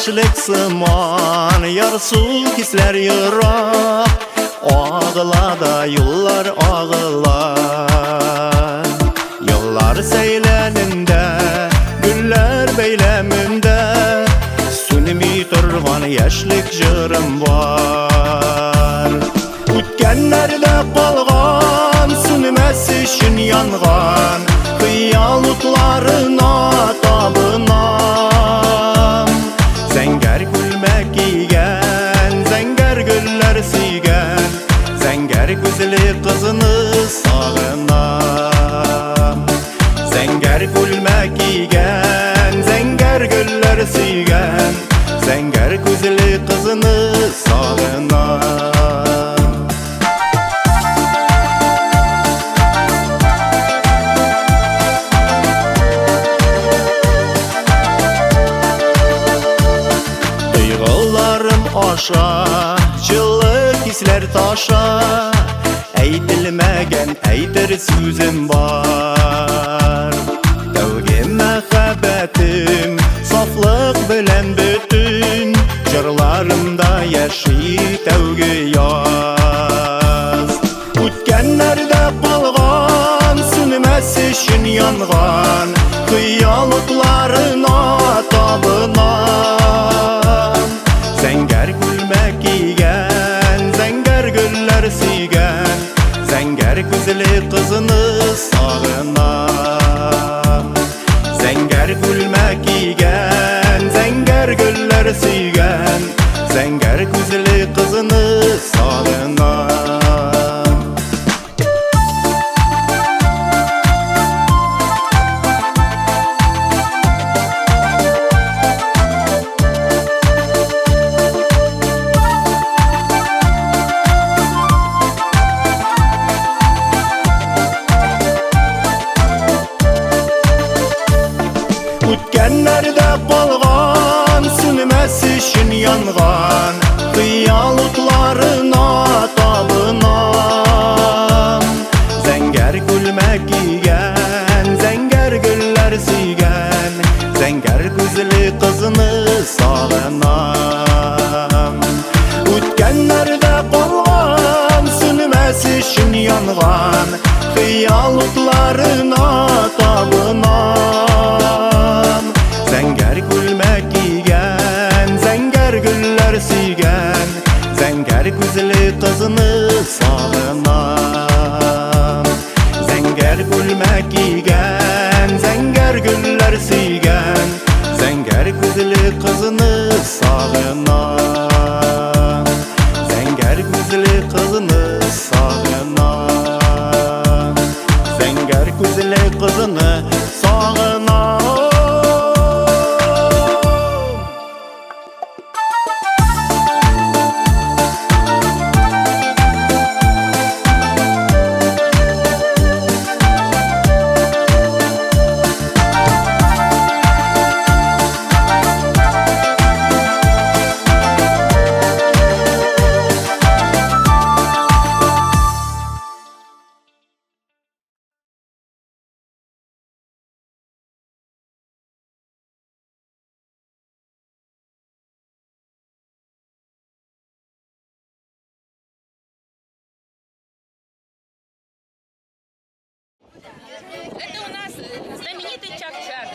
yaşlık sıman Yarsız hisler yırak Ağılada yıllar ağılar Yıllar seyleninde Güller beyleminde Sünmi turvan yaşlık jırım var Ütkenlerde kalgan Sünmesi için yangan Kıyalutlarına tapınam Zenger gülmek giygen Zenger güller siygen Zenger güzeli kızını sağınam Zenger gülmek giygen Zenger güller siygen Zenger güzeli kızını sağınam Aşa, çıllık hisler taşa Eytilmegen eytir sözüm var Tevge mehabbetim Saflık bilen bütün Jırlarımda yaşayı tevge yaz Ütkenlerde kalgan Sünmesi için yangan Kıyalıklarına tapınan Zenger gülmek giygen Zenger güller siygen Zenger güzeli kızını sağınam Zenger gülmek giygen Zenger güller siygen Zenger güzeli kızını sağınam Ütkenlerde kalgan Sünmesi için yangan Kıyalutlarına tapınam Zenger gülmek giygen Zenger güller siygen Zenger güzeli kızını sağınam Ütkenlerde kalgan Sünmesi için yangan Kıyalutlarına tapınam Zenger gülmek giygen Zenger güller siygen Zenger güzeli kızını sağınam Zenger gülmek giygen Zenger güller siygen Zenger güzeli kızını sağınam Zenger güzeli kızını sağınam Zenger güzeli kızını sağınam Это у нас знаменитый чак-чак.